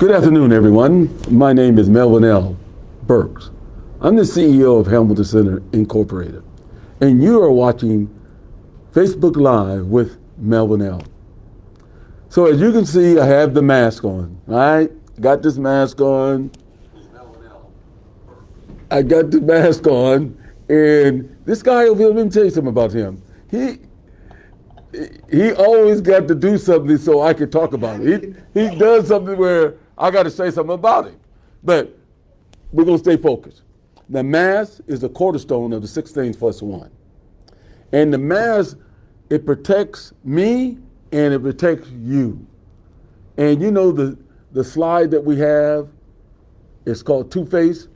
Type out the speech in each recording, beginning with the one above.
Good afternoon, everyone. My name is Melvin Burks. I'm the CEO of Hamilton Center Incorporated, and you are watching Facebook Live with Melvin L. So as you can see, I have the mask on, right? Got this mask on. I got the mask on, and this guy over here, let me tell you something about him. He always got to do something so I could talk about it. He does something where I got to say something about him. But we're going to stay focused. The mask is the cornerstone of the 6 things plus 1. And the mask, it protects me and it protects you. And you know the slide that we have, it's called Two-Face.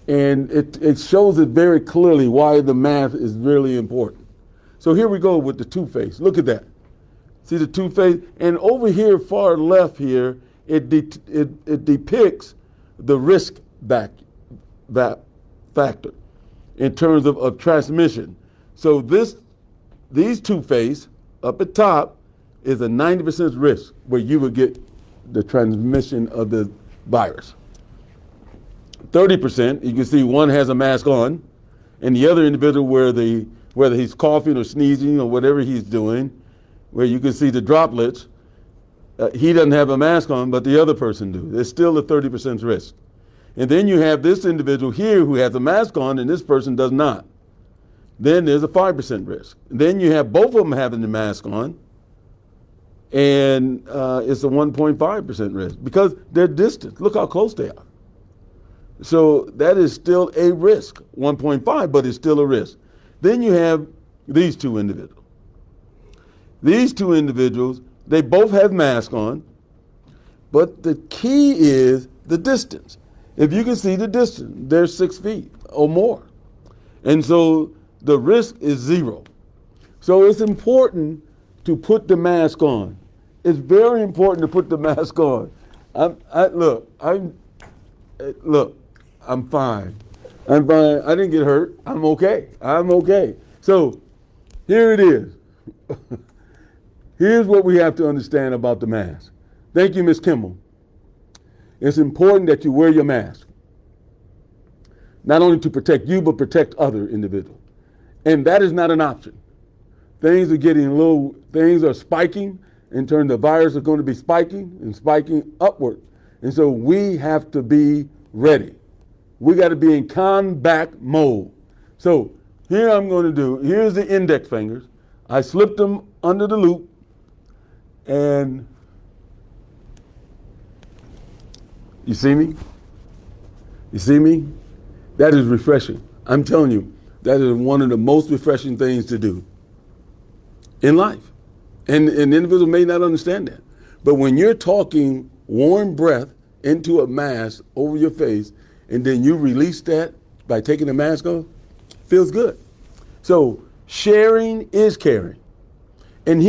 And it shows it very clearly why the mask is really important. So here we go with the Two-Face. Look at that. See the Two-Face? And over here, far left here, it depicts the risk factor in terms of transmission. So these Two-Face up at top is a 90% risk where you would get the transmission of the virus. 30%, you can see one has a mask on, and the other individual whether he's coughing or sneezing or whatever he's doing, where you can see the droplets, he doesn't have a mask on, but the other person do. There's still a 30% risk. And then you have this individual here who has a mask on and this person does not. Then there's a 5% risk. Then you have both of them having the mask on, and it's a 1.5% risk because they're distant. Look how close they are. So that is still a risk, 1.5, but it's still a risk. Then you have these two individuals. These two individuals, they both have masks on, but the key is the distance. If you can see the distance, they're 6 feet or more. And so the risk is 0. So it's important to put the mask on. It's very important to put the mask on. I'm fine. I'm fine. I didn't get hurt. I'm okay. So here it is. Here's what we have to understand about the mask. Thank you, Ms. Kimmel. It's important that you wear your mask, not only to protect you, but protect other individuals. And that is not an option. Things are spiking in terms of virus are going to be spiking upward. And so we have to be ready. We got to be in combat mode. So here here's the index fingers. I slipped them under the loop, and you see me? You see me? That is refreshing. I'm telling you, that is one of the most refreshing things to do in life. And an individual may not understand that. But when you're talking warm breath into a mask over your face, and then you release that by taking the mask off, feels good. So sharing is caring. And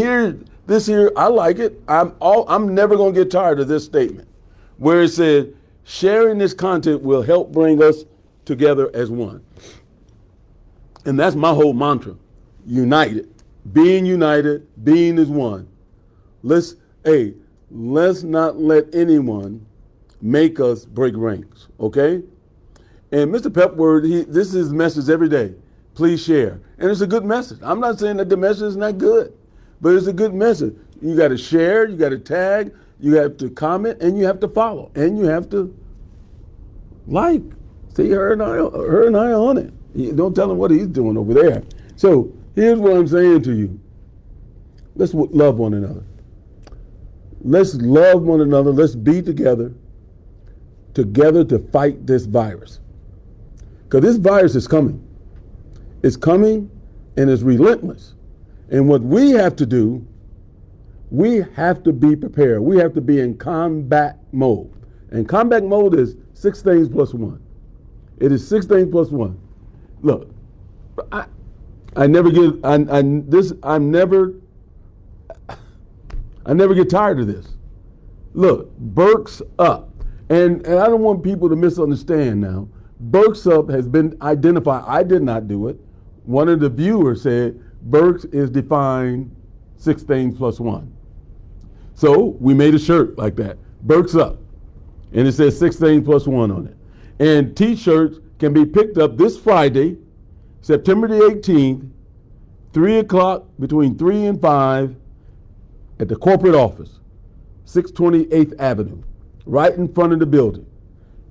this here, I like it. I'm never gonna get tired of this statement where it said, sharing this content will help bring us together as one. And that's my whole mantra, united, being as one. Let's not let anyone make us break ranks, okay? And Mr. Pepward, this is his message every day. Please share. And it's a good message. I'm not saying that the message is not good, but it's a good message. You got to share, you got to tag, you have to comment, and you have to follow, and you have to like. See, her and I are on it. Don't tell him what he's doing over there. So here's what I'm saying to you. Let's love one another. Let's love one another. Let's be together to fight this virus. Because this virus is coming. It's coming and it's relentless. And what we have to do, we have to be prepared. We have to be in combat mode. And combat mode is 6 things plus 1. It is 6 things plus 1. Look, I never get tired of this. Look, Burks Up. And I don't want people to misunderstand now. Burks Up has been identified. I did not do it. One of the viewers said Burks is defined 6 things plus 1. So we made a shirt like that, Burks Up. And it says 16 plus 1 on it. And T-shirts can be picked up this Friday, September the 18th, 3 o'clock, between 3 and 5 at the corporate office, 628th Avenue, right in front of the building.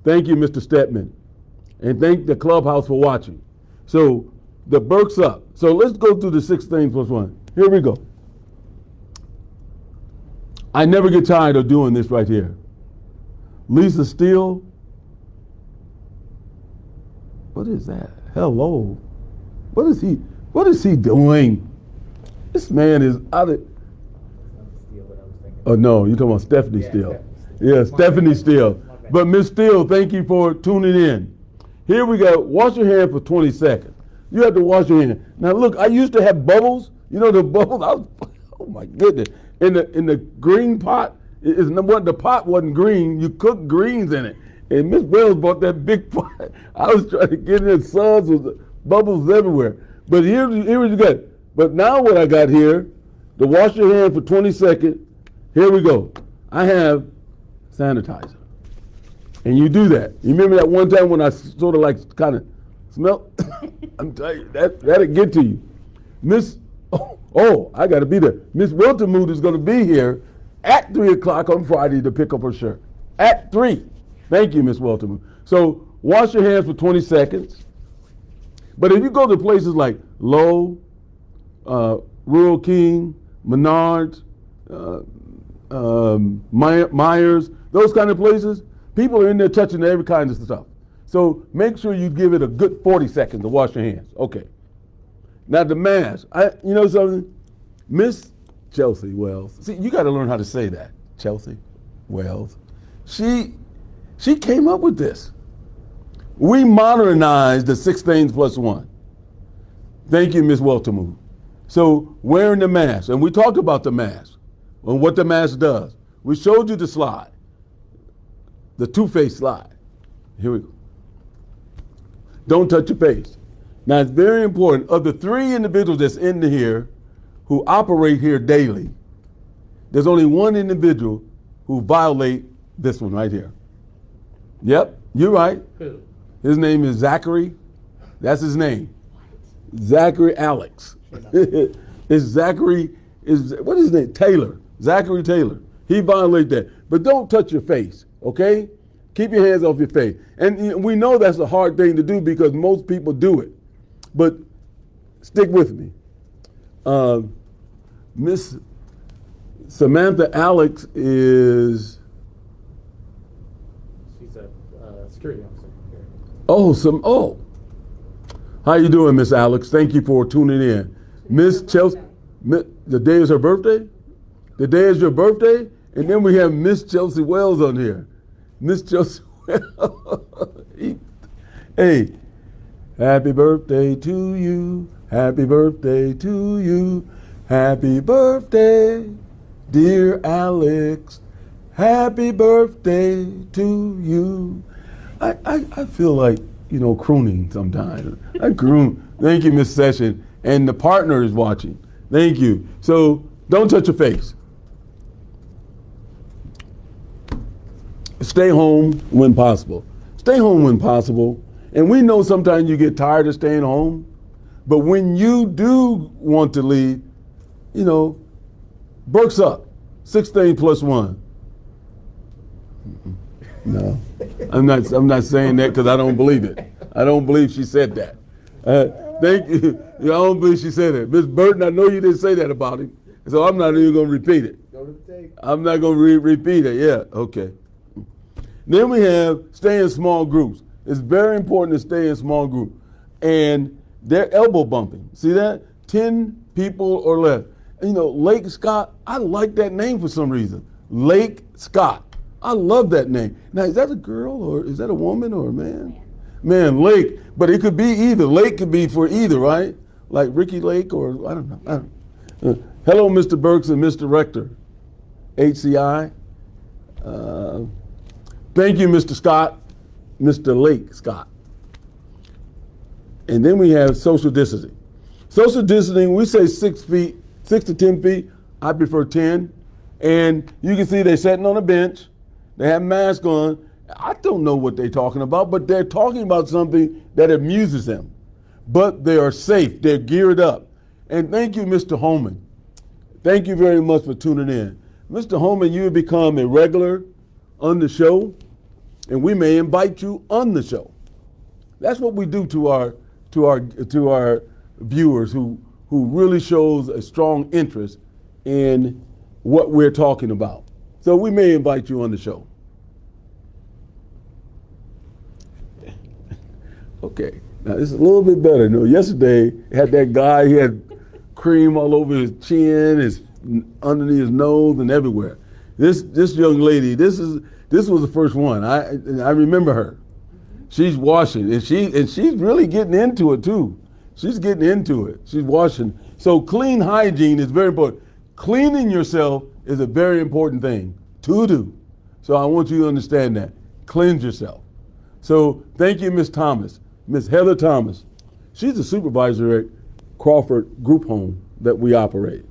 Thank you, Mr. Stedman. And thank the clubhouse for watching. So the Burks up. So let's go through the 16 plus 1. Here we go. I never get tired of doing this right here. Lisa Steele. What is that? Hello. What is he doing? This man is out of. Oh no, you're talking about Stephanie Steele. Yeah, Stephanie Steele. But Miss Steele, thank you for tuning in. Here we go. Wash your hand for 20 seconds. You have to wash your hand. Now look, I used to have bubbles. You know the bubbles? Oh my goodness. In the green pot, the pot wasn't green. You cooked greens in it. And Miss Wells bought that big pot. I was trying to get in suds with bubbles everywhere. But here we go. But now what I got here, to wash your hand for 20 seconds, here we go. I have sanitizer. And you do that. You remember that one time when I sort of like kind of smell? I'm telling you, that'll get to you. I got to be there. Miss Wiltermuth is going to be here at 3 o'clock on Friday to pick up her shirt. At 3. Thank you, Miss Wiltermuth. So wash your hands for 20 seconds. But if you go to places like Lowe, Rural King, Menards, Myers, those kind of places, people are in there touching every kind of stuff. So make sure you give it a good 40 seconds to wash your hands. Okay. Now the mask. You know something? Miss Chelsea Wells. See, you got to learn how to say that. Chelsea Wells. She came up with this. We modernized the 16 plus 1. Thank you, Miss Weltermuth. So wearing the mask, and we talked about the mask and what the mask does. We showed you the slide, the two-face slide. Here we go. Don't touch your face. Now it's very important. Of the 3 individuals that's in here who operate here daily, there's only one individual who violate this one right here. Yep, you're right. Who? His name is Zachary. That's his name. Zachary Alex. It's Zachary, what is his name? Taylor. Zachary Taylor. He violated that. But don't touch your face, okay? Keep your hands off your face. And we know that's a hard thing to do because most people do it. But stick with me. Miss Samantha Alex is... She's a security officer here. Oh. How you doing, Miss Alex? Thank you for tuning in. Miss Chelsea, the day is her birthday? The day is your birthday? And then we have Miss Chelsea Wells on here. Miss Chelsea Wells. Hey, happy birthday to you. Happy birthday to you. Happy birthday, dear Alex. Happy birthday to you. I feel like, crooning sometimes. I croon. Thank you, Miss Session. And the partner is watching. Thank you. So don't touch your face. Stay home when possible. Stay home when possible. And we know sometimes you get tired of staying home. But when you do want to leave, Burks up. 16 plus 1. No, I'm not saying that because I don't believe it. I don't believe she said that. Thank you. I don't believe she said that. Miss Burton, I know you didn't say that about him, so I'm not even going to repeat it. I'm not going to repeat it. Yeah, okay. Then we have stay in small groups. It's very important to stay in small groups. And they're elbow bumping. See that? 10 people or less. Lake Scott, I like that name for some reason. Lake Scott. I love that name. Now, is that a girl or is that a woman or a man? Man, Lake. But it could be either. Lake could be for either, right? Like Ricky Lake or, I don't know. Hello, Mr. Burks and Mr. Rector, HCI. Thank you, Mr. Scott, Mr. Lake Scott. And then we have social distancing. Social distancing, we say 6 to 10 feet. I prefer 10. And you can see they're sitting on a bench. They have masks on. I don't know what they're talking about, but they're talking about something that amuses them. But they are safe, they're geared up. And thank you, Mr. Holman. Thank you very much for tuning in. Mr. Holman, you have become a regular on the show, and we may invite you on the show. That's what we do to our viewers who really shows a strong interest in what we're talking about. So we may invite you on the show. Okay, now this is a little bit better. No, yesterday had that guy, he had cream all over his chin, underneath his nose, and everywhere. This young lady, this was the first one. I remember her. She's washing, and she's really getting into it too. She's getting into it. She's washing. So clean hygiene is very important. Cleaning yourself is a very important thing to do. So I want you to understand that. Cleanse yourself. So thank you, Miss Thomas, Miss Heather Thomas. She's the supervisor at Crawford Group Home that we operate.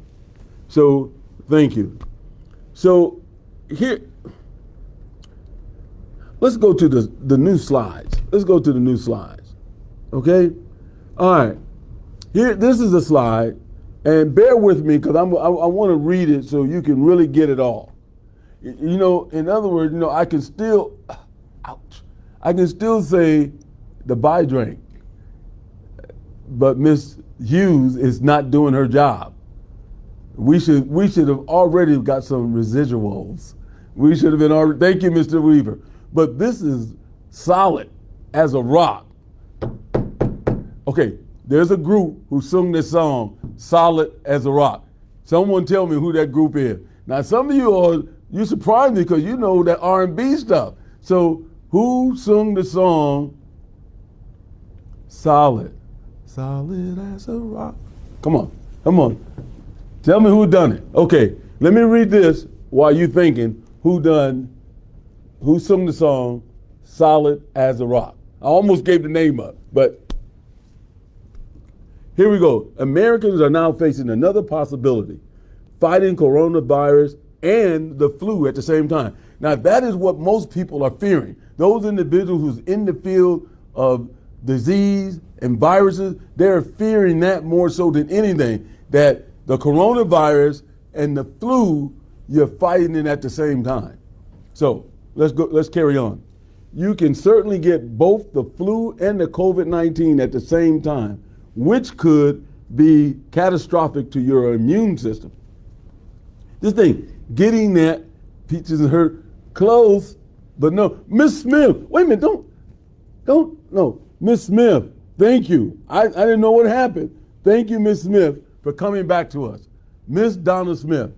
So thank you. So here, let's go to the new slides. Let's go to the new slides. Okay? All right. Here, this is a slide, and bear with me because I want to read it so you can really get it all. You know, in other words, you know, I can still, ouch, I can still say the buy drink, but Miss Hughes is not doing her job. We should have already got some residuals. We should have been already, thank you, Mr. Weaver. But this is solid as a rock. Okay, there's a group who sung this song, Solid as a Rock. Someone tell me who that group is. Now some of you surprised me because you know that R&B stuff. So who sung the song, Solid as a Rock? Come on. Tell me who done it. Okay, let me read this while you thinking who sung the song, Solid as a Rock. I almost gave the name up, but here we go. Americans are now facing another possibility, fighting coronavirus and the flu at the same time. Now that is what most people are fearing. Those individuals who's in the field of disease and viruses, they're fearing that more so than anything, that the coronavirus and the flu, you're fighting it at the same time. So let's carry on. You can certainly get both the flu and the COVID-19 at the same time, which could be catastrophic to your immune system. This thing, getting that, Peaches and her close, but no, Miss Smith, wait a minute, no, Miss Smith, thank you. I didn't know what happened. Thank you, Miss Smith, for coming back to us. Miss Donna Smith.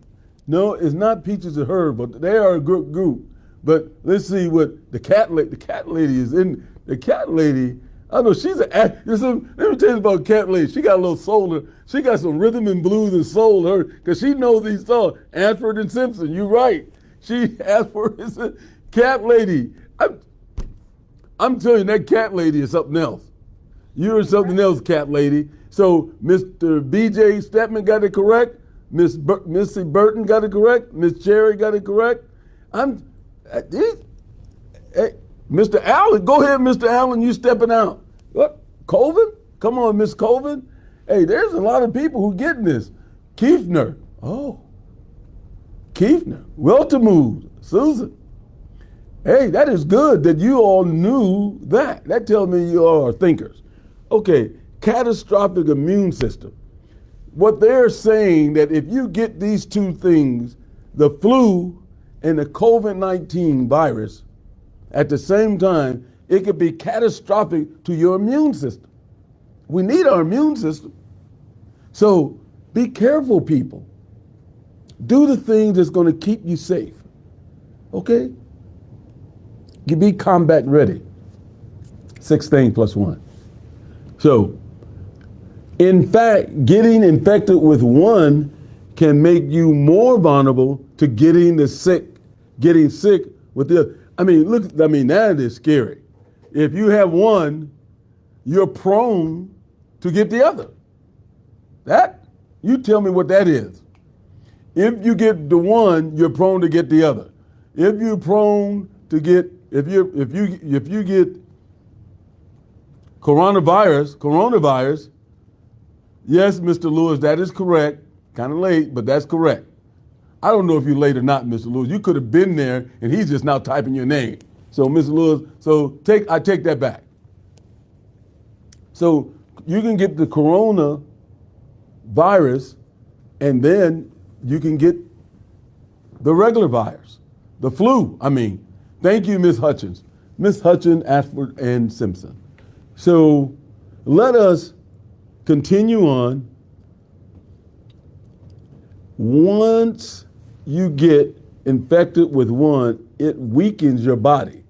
No, it's not Peaches and her, but they are a good group. But let's see what the cat lady is in. The cat lady, I know she's let me tell you about cat lady. She got a little soul. She got some rhythm and blues and soul her because she knows these songs. Ashford and Simpson, you're right. She Ashford is a cat lady. I'm telling you, that cat lady is something else. You're something else, cat lady. So Mr. B.J. Stepman got it correct. Missy Burton got it correct. Miss Cherry got it correct. Hey, Mr. Allen, go ahead, Mr. Allen, you stepping out. What? Colvin? Come on, Miss Colvin. Hey, there's a lot of people who getting this. Kiefner. Oh. Kiefner. Weltemuth. Susan. Hey, that is good that you all knew that. That tells me you all are thinkers. Okay, catastrophic immune system. What they're saying that if you get these two things, the flu and the COVID-19 virus, at the same time, it could be catastrophic to your immune system. We need our immune system. So be careful, people. Do the things that's going to keep you safe. Okay? You be combat ready. 6 things plus 1. So, in fact, getting infected with one can make you more vulnerable to getting sick with the other. That is scary. If you have one, you're prone to get the other. You tell me what that is. If you get the one, you're prone to get the other. If you're prone to get if you get coronavirus, yes, Mr. Lewis, that is correct. Kind of late, but that's correct. I don't know if you're late or not, Mr. Lewis. You could have been there, and he's just now typing your name. So, Mr. Lewis, I take that back. So you can get the coronavirus, and then you can get the regular virus, the flu. I mean, thank you, Miss Hutchins, Ashford, and Simpson. So let us continue on. Once you get infected with one, it weakens your body.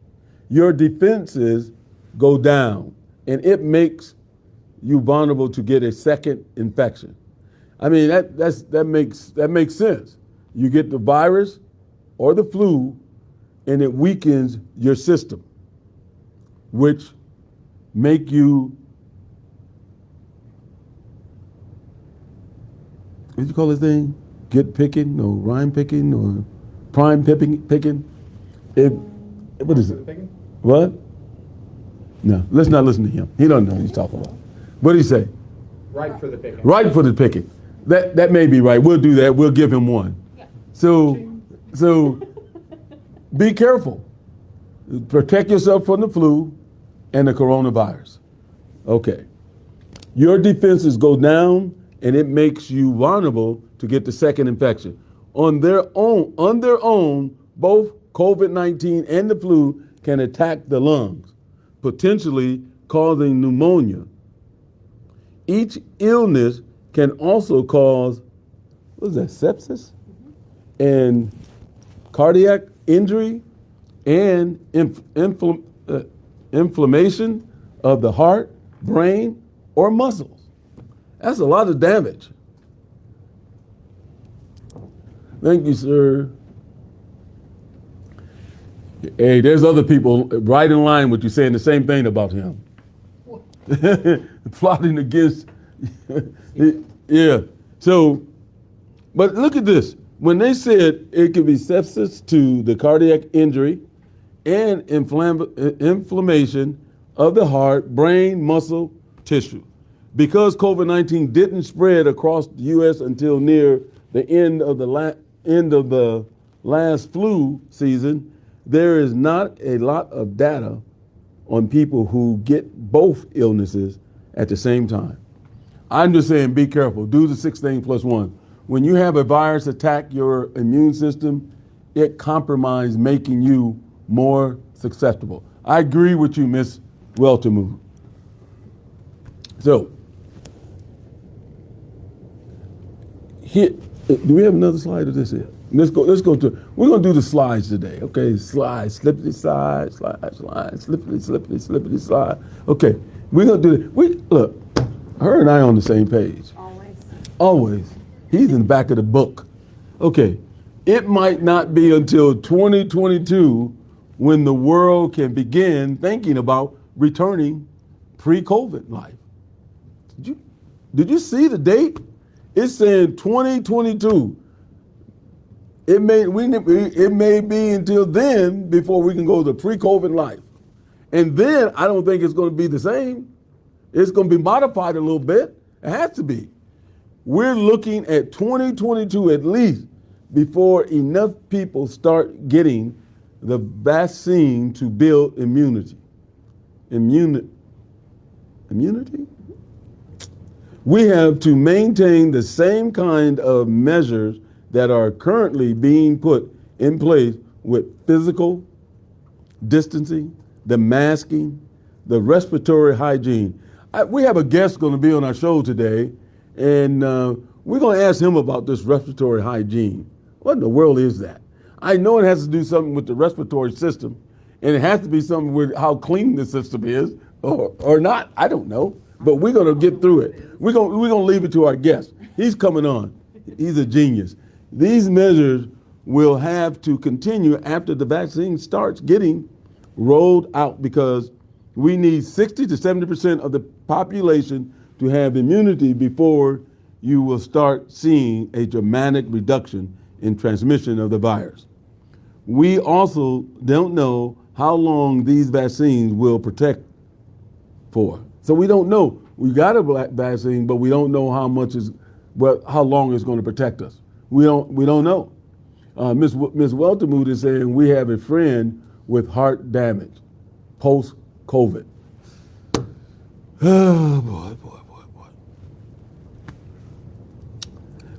Your defenses go down, and it makes you vulnerable to get a second infection. I mean, that makes sense. You get the virus or the flu, and it weakens your system, which make you, what do you call this thing? Get picking, or rhyme picking, or prime picking. What is it? Picking? What? No, let's not listen to him. He doesn't know what he's talking about. What did he say? Right for the picking. Right for the picking. That may be right. We'll do that. We'll give him one. Yeah. So be careful. Protect yourself from the flu and the coronavirus. Okay. Your defenses go down, and it makes you vulnerable to get the second infection. On their own, both COVID-19 and the flu can attack the lungs, potentially causing pneumonia. Each illness can also cause, sepsis? And cardiac injury and inflammation of the heart, brain, or muscles. That's a lot of damage. Thank you, sir. Hey, there's other people right in line with you saying the same thing about him. Plotting against, yeah. So, but look at this. When they said it could be sepsis to the cardiac injury and inflammation of the heart, brain, muscle, tissue. Because COVID-19 didn't spread across the U.S. until near the end of the last flu season, there is not a lot of data on people who get both illnesses at the same time. I'm just saying, be careful. Do the 6 things plus 1. When you have a virus attack your immune system, it compromises, making you more susceptible. I agree with you, Miss Weltermove. So, here, do we have another slide of this here? Let's go to, we're going to do the slides today, okay? Slides, slippity slide, slippity slide. Okay, we're going to do it. Look, her and I on the same page. Always. He's in the back of the book. Okay, it might not be until 2022 when the world can begin thinking about returning pre-COVID life. Did you see the date? It's saying 2022. It may be until then before we can go to pre-COVID life. And then I don't think it's going to be the same. It's going to be modified a little bit. It has to be. We're looking at 2022 at least before enough people start getting the vaccine to build immunity. Immunity? We have to maintain the same kind of measures that are currently being put in place with physical distancing, the masking, the respiratory hygiene. We have a guest going to be on our show today, and we're going to ask him about this respiratory hygiene. What in the world is that? I know it has to do something with the respiratory system, and it has to be something with how clean the system is, or not. I don't know, but we're going to get through it. We're going to leave it to our guest. He's coming on. He's a genius. These measures will have to continue after the vaccine starts getting rolled out, because we need 60 to 70% of the population to have immunity before you will start seeing a dramatic reduction in transmission of the virus. We also don't know how long these vaccines will protect for. So we don't know. We got a vaccine, but we don't know how long it's going to protect us. We don't know. Miss Weltermuth is saying we have a friend with heart damage post COVID. Oh boy.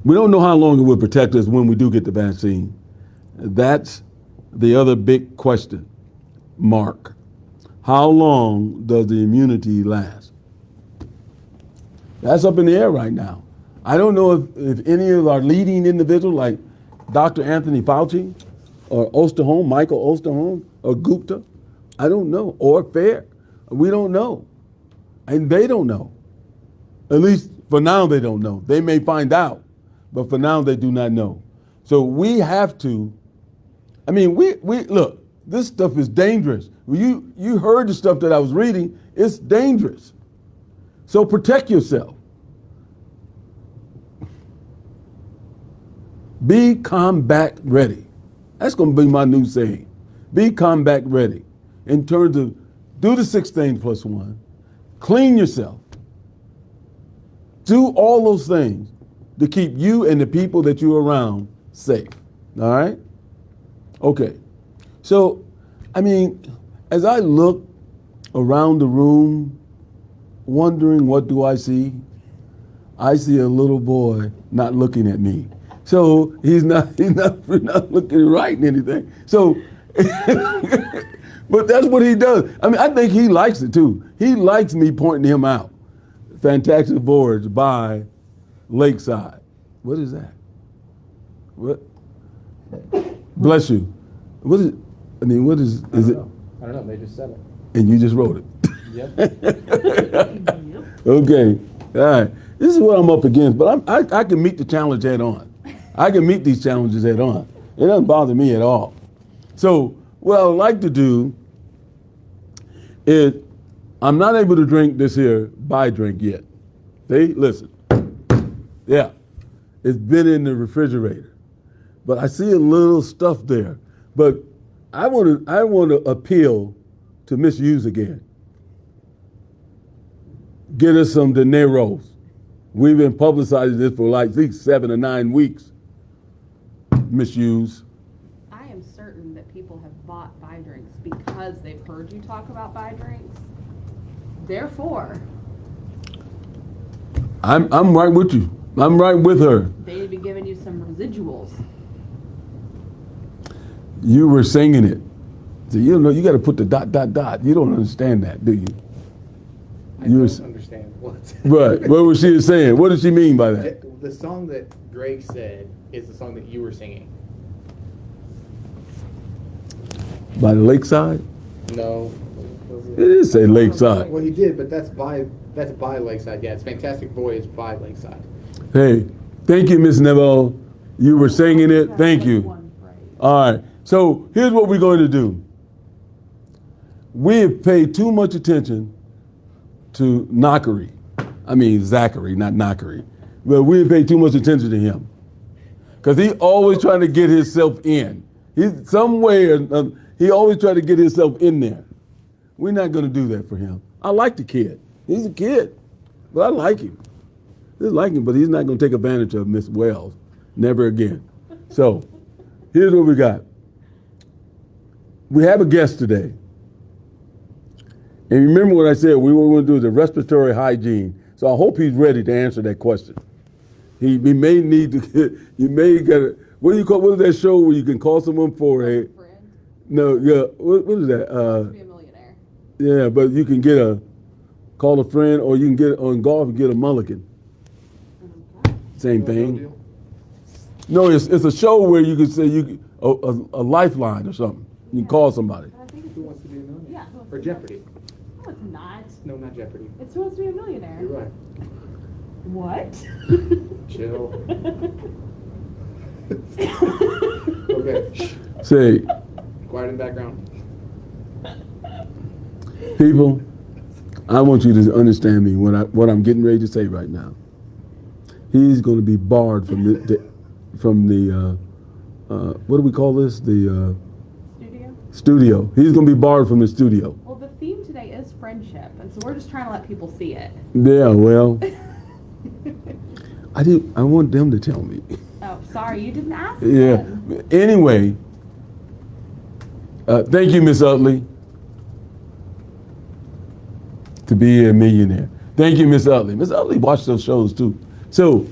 We don't know how long it will protect us when we do get the vaccine. That's the other big question mark. How long does the immunity last? That's up in the air right now. I don't know if any of our leading individuals like Dr. Anthony Fauci or Michael Osterholm or Gupta, I don't know, or Fair. We don't know. And they don't know. At least for now they don't know. They may find out, but for now they do not know. So we have to, we look, this stuff is dangerous. You heard the stuff that I was reading, it's dangerous. So protect yourself. Be combat ready. That's going to be my new saying. Be combat ready in terms of do the 6 things plus 1, clean yourself, do all those things to keep you and the people that you're around safe. All right? Okay. So, as I look around the room, wondering what do I see? I see a little boy not looking at me. So he's not looking right and anything. So, but that's what he does. I think he likes it too. He likes me pointing him out. Fantastic Voyage by Lakeside. What is that? What? Bless you. What is it? What is it? I don't know. They just said it. And you just wrote it. Yep. Okay. All right. This is what I'm up against, but I can meet the challenge head on. I can meet these challenges head on. It doesn't bother me at all. So what I would like to do is, I'm not able to drink this here drink yet. See, listen. Yeah, it's been in the refrigerator, but I see a little stuff there. But I want to appeal to Miss Hughes again. Get us some De Niro's. We've been publicizing this for like at least 7 or 9 weeks. Miss Hughes. I am certain that people have bought buy drinks because they've heard you talk about buy drinks. Therefore, I'm right with you. I'm right with her. they'd be giving you some residuals. You were singing it. So you know you got to put the ... You don't understand that, do you? I don't understand what. Right. What was she saying? What did she mean by that? The song that Greg said is the song that you were singing. By the lakeside? No. It did say lakeside. Well, he did, but that's by Lakeside. Yeah, it's Fantastic Voyage by Lakeside. Hey, thank you, Miss Neville. You were singing it. Thank you. All right. So here's what we're going to do. We have paid too much attention to Zachary, not Knockery. But we have paid too much attention to him. Because he always trying to get himself in. He's somewhere, he always trying to get himself in there. We're not going to do that for him. I like the kid. He's a kid, but I like him. I like him, but he's not going to take advantage of Miss Wells. Never again. So here's what we got. We have a guest today. And remember what I said, we were going to do the respiratory hygiene. So I hope he's ready to answer that question. He may need to get, you may get a, what is that show where you can call someone for a, no, yeah, what is that? Be a millionaire. Yeah, but you can call a friend, or you can get on golf and get a mulligan. Same thing. No, it's a show where you can say a lifeline or something. You can call somebody. Who Wants to Be a Millionaire? Yeah. Or Jeopardy. No, it's not. No, not Jeopardy. It's Who Wants to Be a Millionaire. You're right. What? Chill. Okay. Say, Quiet in the background. people, I want you to understand me what I'm getting ready to say right now. He's going to be barred from the what do we call this? The Studio. He's going to be barred from the studio. Well, the theme today is friendship, and so we're just trying to let people see it. Yeah, well, I want them to tell me. Oh, sorry, you didn't ask. Yeah. Them. Anyway, thank you, Miss Utley, to be a millionaire. Thank you, Miss Utley. Miss Utley watched those shows too. So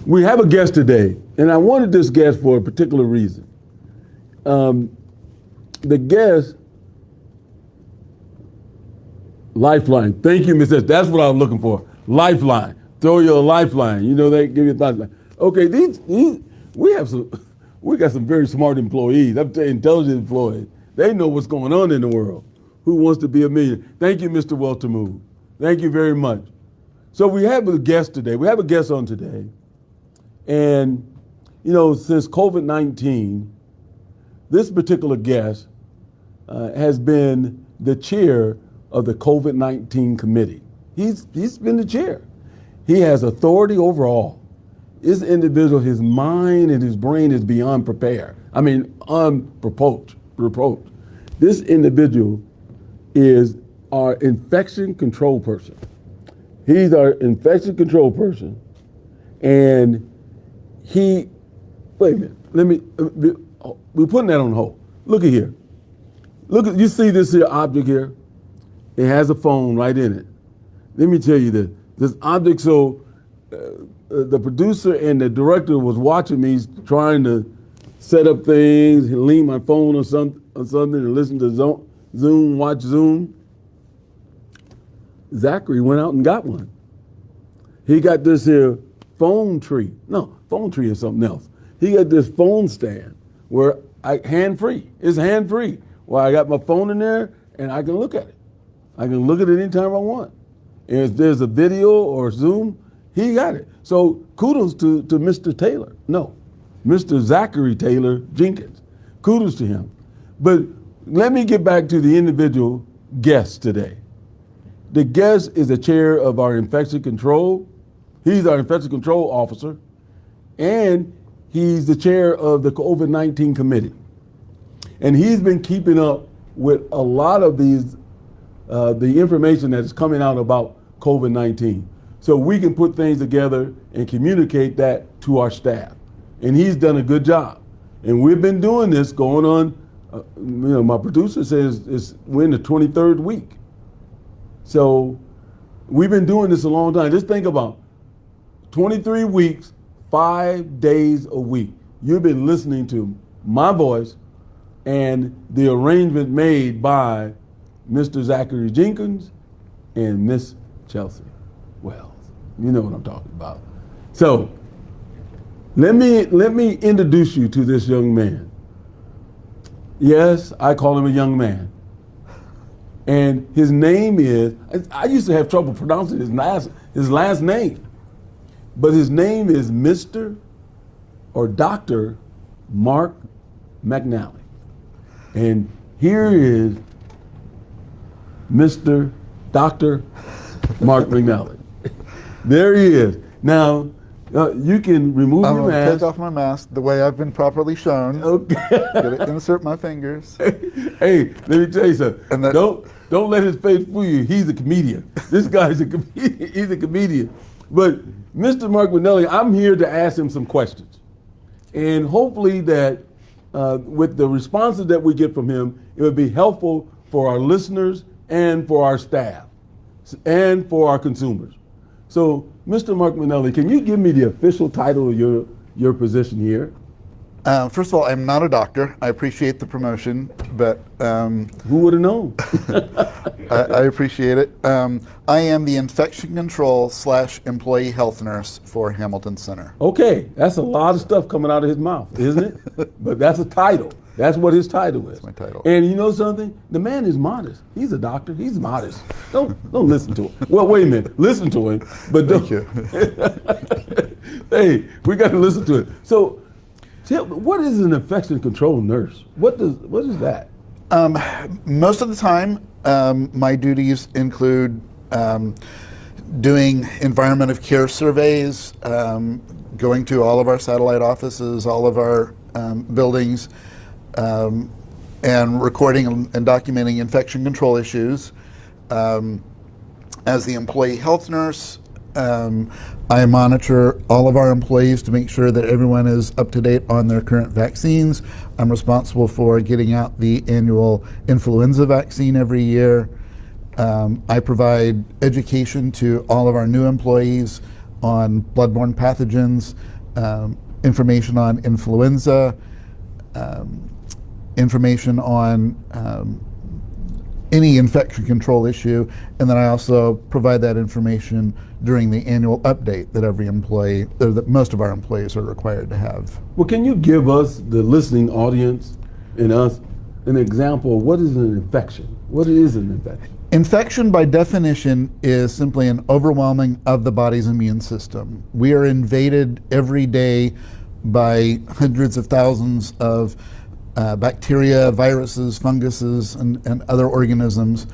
we have a guest today, and I wanted this guest for a particular reason. The guest, Lifeline. Thank you, Miss S. That's what I was looking for. Lifeline. Throw you a lifeline. You know, they give you a lifeline. Okay, we got some very smart employees. I'm telling you, intelligent employees. They know what's going on in the world. Who wants to be a millionaire? Thank you, Mr. Weltermove. Thank you very much. So we have a guest today. We have a guest on today. And, you know, since COVID-19, this particular guest has been the chair of the COVID-19 committee. He's been the chair. He has authority over all. This individual, his mind and his brain is beyond unreproached. This individual is our infection control person. He's our infection control person, and wait a minute, we're putting that on hold. Look at here. You see this here object here? It has a phone right in it. Let me tell you this object, so the producer and the director was watching me trying to set up things, lean my phone or something and listen to Zoom, watch Zoom. Zachary went out and got one. He got this here phone tree. No, phone tree is something else. He got this phone stand where hands-free. It's hands-free. Where I got my phone in there and I can look at it. I can look at it anytime I want. And if there's a video or Zoom, he got it. So kudos to Mr. Taylor. No, Mr. Zachary Taylor Jenkins. Kudos to him. But let me get back to the individual guest today. The guest is the chair of our infection control. He's our infection control officer. And he's the chair of the COVID-19 committee. And he's been keeping up with a lot of the information that is coming out about COVID-19. So we can put things together and communicate that to our staff. And he's done a good job. And we've been doing this going on, my producer says we're in the 23rd week. So we've been doing this a long time. Just think about 23 weeks, 5 days a week. You've been listening to my voice and the arrangement made by Mr. Zachary Jenkins and Miss Chelsea Wells. You know what I'm talking about. So let me introduce you to this young man. Yes, I call him a young man. And his name is, I used to have trouble pronouncing his last name, but his name is Mr. or Dr. Mark McNally. And here is Mr. Dr. Mark McNally. There he is. Now, you can remove your mask. Take off my mask the way I've been properly shown. Okay. Gotta insert my fingers. Hey, let me tell you something. Don't let his face fool you. He's a comedian. This guy's a comedian. He's a comedian. But Mr. Mark McNally, I'm here to ask him some questions. And hopefully that with the responses that we get from him, it would be helpful for our listeners and for our staff and for our consumers. So, Mr. Mark McNally, can you give me the official title of your position here? First of all, I'm not a doctor. I appreciate the promotion, but who would have known? I appreciate it. I am the infection control / employee health nurse for Hamilton Center. Okay, that's a lot of stuff coming out of his mouth, isn't it? But that's a title. That's what his title is. That's my title. And you know something? The man is modest. He's a doctor. He's modest. Don't listen to him. Well, wait a minute. Listen to him, but don't. Thank you. Hey, we got to listen to it. So, what is an infection control nurse? What is that? Most of the time, my duties include doing environment of care surveys, going to all of our satellite offices, all of our buildings, and recording and documenting infection control issues. As the employee health nurse, I monitor all of our employees to make sure that everyone is up to date on their current vaccines. I'm responsible for getting out the annual influenza vaccine every year. I provide education to all of our new employees on bloodborne pathogens, information on influenza, information on any infection control issue, and then I also provide that information during the annual update that every employee, or that most of our employees are required to have. Well, can you give us, the listening audience and us, an example of what is an infection? What is an infection? Infection, by definition, is simply an overwhelming of the body's immune system. We are invaded every day by hundreds of thousands of bacteria, viruses, funguses, and other organisms.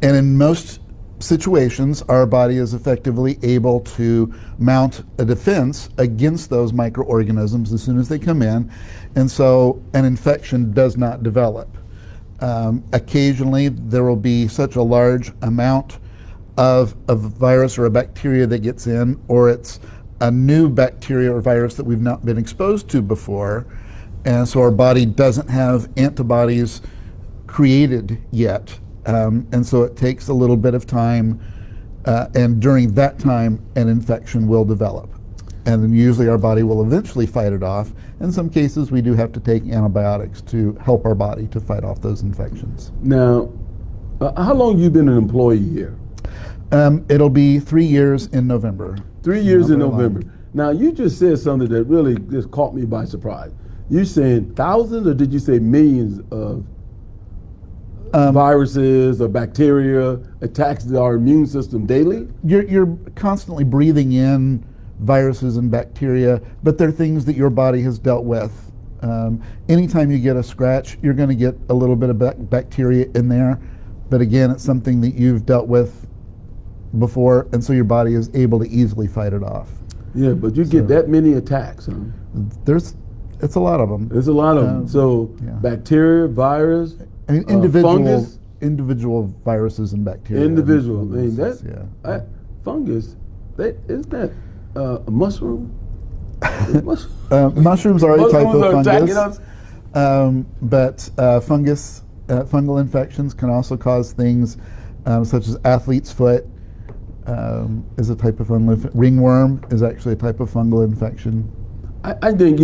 And in most situations, our body is effectively able to mount a defense against those microorganisms as soon as they come in, and so an infection does not develop. Occasionally, there will be such a large amount of a virus or a bacteria that gets in, or it's a new bacteria or virus that we've not been exposed to before, and so our body doesn't have antibodies created yet. And so it takes a little bit of time, and during that time, an infection will develop. And then usually our body will eventually fight it off. In some cases, we do have to take antibiotics to help our body to fight off those infections. Now, how long you been an employee here? It'll be 3 years in November. 3 years in November. Now, you just said something that really just caught me by surprise. You saying thousands, or did you say millions of viruses or bacteria attacks our immune system daily? You're constantly breathing in viruses and bacteria, but they're things that your body has dealt with. Anytime you get a scratch, you're going to get a little bit of bacteria in there, but again, it's something that you've dealt with before, and so your body is able to easily fight it off. Yeah, but you get that many attacks, huh? It's a lot of them. There's a lot of them. So yeah. Bacteria, virus, I mean, individual viruses and bacteria. Individual. I mean, yeah. Fungus, isn't that a mushroom? Mushrooms are a type of attacking us. fungus, but fungal infections can also cause things such as athlete's foot is a type of fungal. Ringworm is actually a type of fungal infection. I think,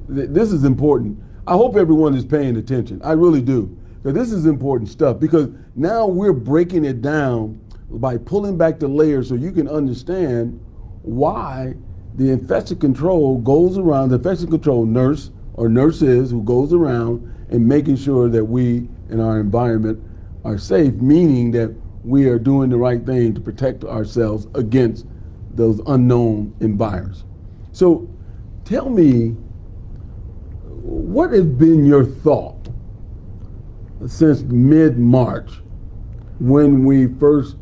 this is important. I hope everyone is paying attention. I really do. Because this is important stuff. Because now we're breaking it down by pulling back the layers so you can understand why the infection control goes around, the infection control nurse or nurses who goes around and making sure that we and our environment are safe, meaning that we are doing the right thing to protect ourselves against those unknown environs. So tell me, what has been your thought since mid-March when we first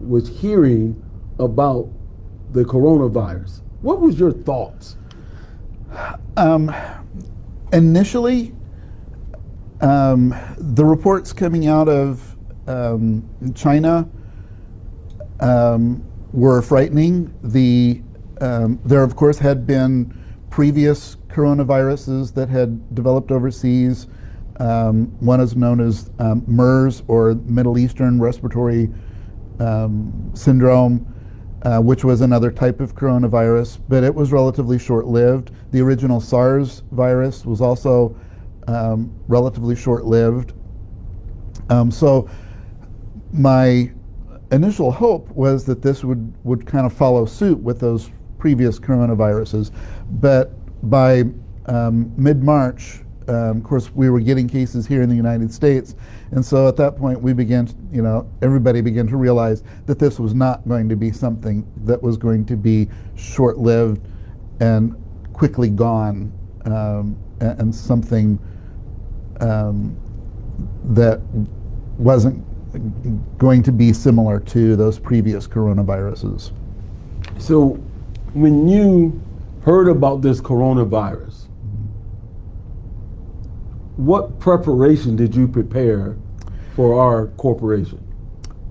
was hearing about the coronavirus? What was your thoughts? Initially, the reports coming out of China were frightening. There, of course, had been previous coronaviruses that had developed overseas. One is known as MERS, or Middle Eastern Respiratory Syndrome, which was another type of coronavirus, but it was relatively short-lived. The original SARS virus was also relatively short-lived. So my initial hope was that this would kind of follow suit with those previous coronaviruses, but by mid-March, of course, we were getting cases here in the United States, and so at that point we began, everybody began to realize that this was not going to be something that was going to be short-lived and quickly gone, and something that wasn't going to be similar to those previous coronaviruses. So when you heard about this coronavirus, what preparation did you prepare for our corporation?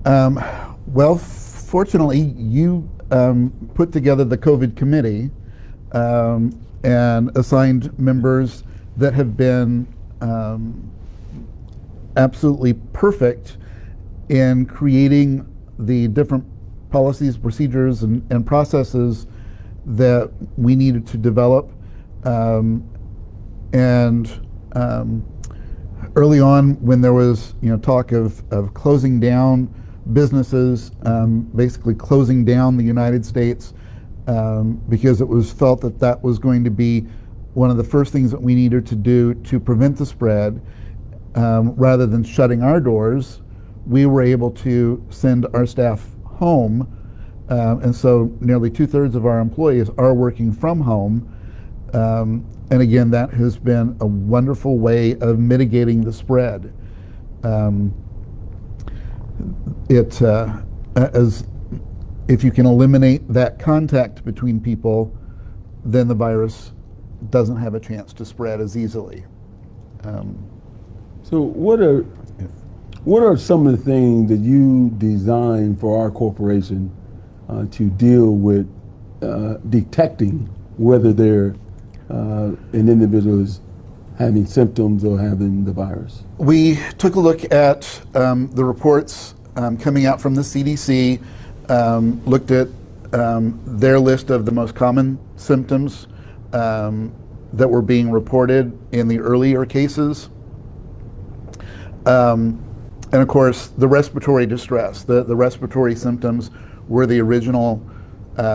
Well, fortunately, you put together the COVID committee and assigned members that have been absolutely perfect in creating the different policies, procedures, and processes that we needed to develop. Early on, when there was talk of closing down businesses, basically closing down the United States, because it was felt that that was going to be one of the first things that we needed to do to prevent the spread, rather than shutting our doors, we were able to send our staff home. And so nearly 2/3 of our employees are working from home. And again, that has been a wonderful way of mitigating the spread. As if you can eliminate that contact between people, then the virus doesn't have a chance to spread as easily. So what are some of the things that you designed for our corporation to deal with detecting whether an individual is having symptoms or having the virus? We took a look at the reports coming out from the CDC, looked at their list of the most common symptoms that were being reported in the earlier cases. And of course, the respiratory distress, the respiratory symptoms were the original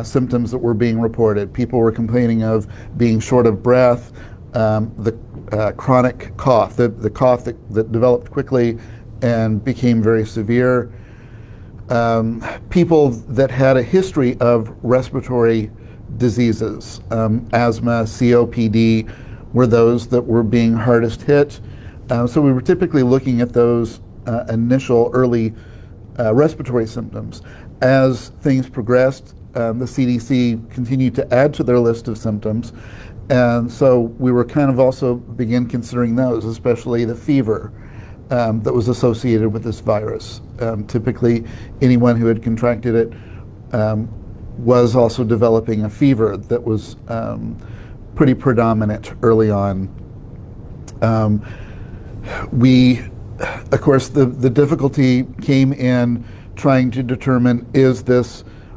symptoms that were being reported. People were complaining of being short of breath, the chronic cough, the cough that developed quickly and became very severe. People that had a history of respiratory diseases, asthma, COPD, were those that were being hardest hit. So we were typically looking at those initial early respiratory symptoms. As things progressed, the CDC continued to add to their list of symptoms, and so we were kind of also began considering those, especially the fever that was associated with this virus. Typically, anyone who had contracted it was also developing a fever that was pretty predominant early on. Of course, the difficulty came in trying to determine,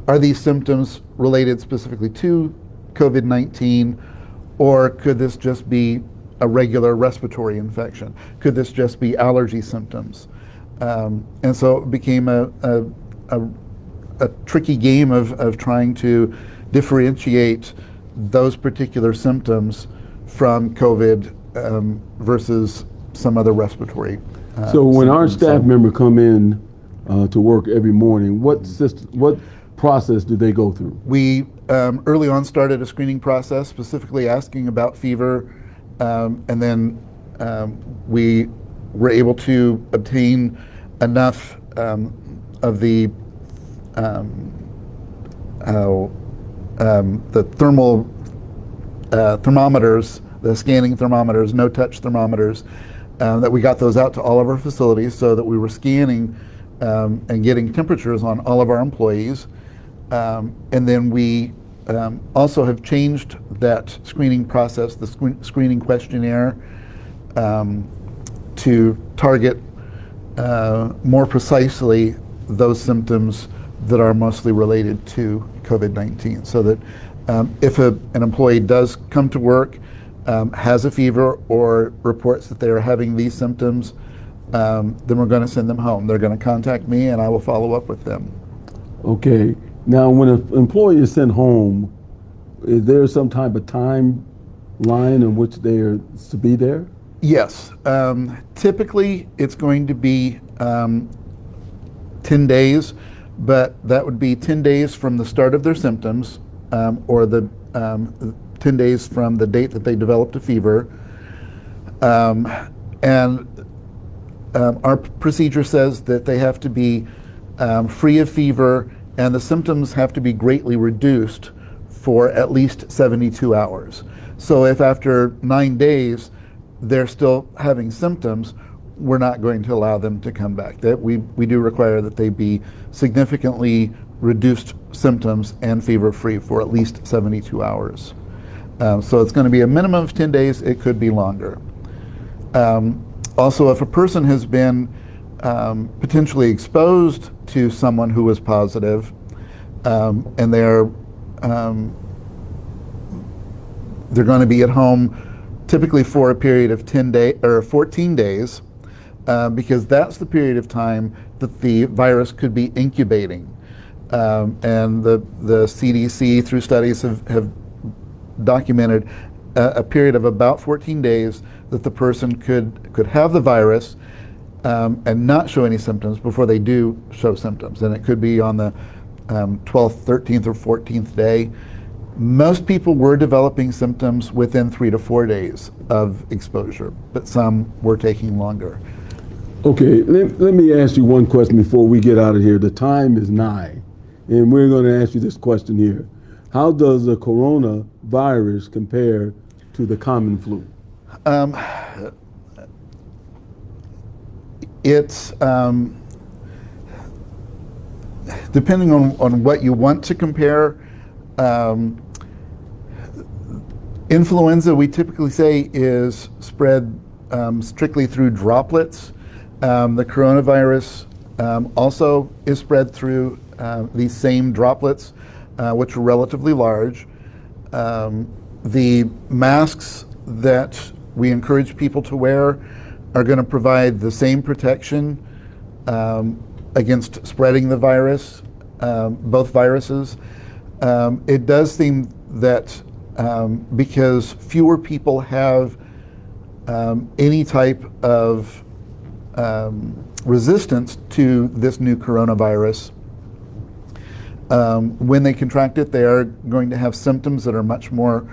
are these symptoms related specifically to COVID-19, or could this just be a regular respiratory infection? Could this just be allergy symptoms? And so it became a tricky game of trying to differentiate those particular symptoms from COVID versus some other respiratory. So when our symptoms. staff member come in to work every morning, what process do they go through? We early on started a screening process specifically asking about fever, and then we were able to obtain enough of the thermal thermometers, the scanning thermometers, no-touch thermometers, that we got those out to all of our facilities so that we were scanning and getting temperatures on all of our employees. And then we also have changed that screening process, the screening questionnaire, to target more precisely those symptoms that are mostly related to COVID-19, so that if an employee does come to work, has a fever, or reports that they are having these symptoms, then we're going to send them home. They're going to contact me, and I will follow up with them. Okay. Now, when an employee is sent home, is there some type of timeline in which they are to be there? Yes. Typically, it's going to be 10 days, but that would be 10 days from the start of their symptoms, or the 10 days from the date that they developed a fever. And our procedure says that they have to be free of fever, and the symptoms have to be greatly reduced for at least 72 hours. So if after 9 days they're still having symptoms, we're not going to allow them to come back. That we do require that they be significantly reduced symptoms and fever-free for at least 72 hours. So it's going to be a minimum of 10 days. It could be longer. Also, if a person has been potentially exposed to someone who was positive, and they're going to be at home typically for a period of 14 days, because that's the period of time that the virus could be incubating. And the CDC, through studies, have documented a period of about 14 days that the person could have the virus and not show any symptoms before they do show symptoms. And it could be on the 12th, 13th, or 14th day. Most people were developing symptoms within 3 to 4 days of exposure, but some were taking longer. Okay, let me ask you one question before we get out of here. The time is nigh, and we're going to ask you this question here. How does the coronavirus compare to the common flu? It's depending on what you want to compare. Influenza, we typically say, is spread strictly through droplets. The coronavirus also is spread through these same droplets, which are relatively large. The masks that we encourage people to wear are going to provide the same protection against spreading the virus, both viruses. It does seem that because fewer people have any type of resistance to this new coronavirus, when they contract it, they are going to have symptoms that are much more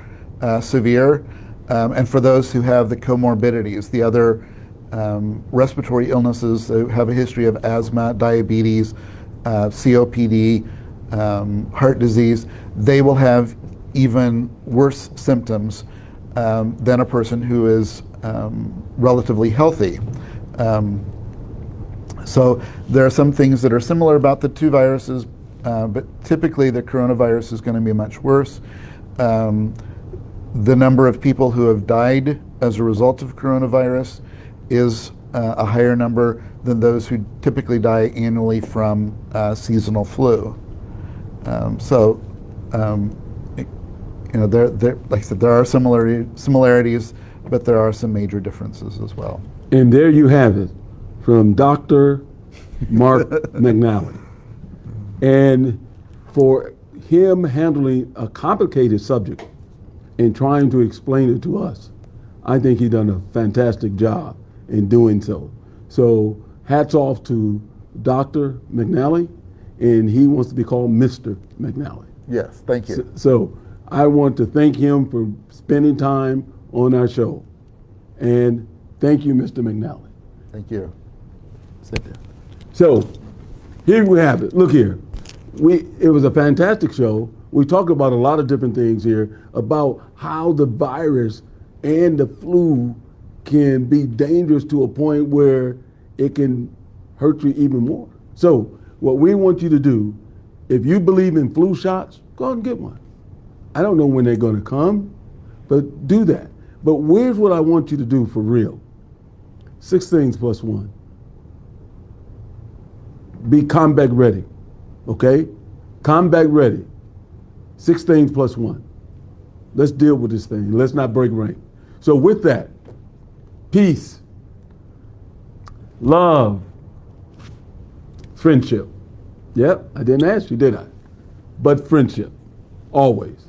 severe. And for those who have the comorbidities, the other respiratory illnesses, that have a history of asthma, diabetes, COPD, heart disease, they will have even worse symptoms than a person who is relatively healthy. So there are some things that are similar about the two viruses, but typically the coronavirus is going to be much worse. The number of people who have died as a result of coronavirus is a higher number than those who typically die annually from seasonal flu. Like I said, there are similarities, but there are some major differences as well. And there you have it, from Dr. Mark McNally. And for him handling a complicated subject and trying to explain it to us, I think he's done a fantastic job in doing so. So hats off to Dr. McNally, and he wants to be called Mr. McNally. Yes, thank you. So I want to thank him for spending time on our show. And thank you, Mr. McNally. Thank you. So here we have it. Look here. It was a fantastic show. We talked about a lot of different things here about how the virus and the flu can be dangerous to a point where it can hurt you even more. So what we want you to do, if you believe in flu shots, go out and get one. I don't know when they're going to come, but do that. But here's what I want you to do for real. 6 things plus 1. Be combat ready, okay? Combat ready. 6 things plus 1. Let's deal with this thing. Let's not break rank. So with that, peace, love, friendship. Yep, I didn't ask you, did I? But friendship, always.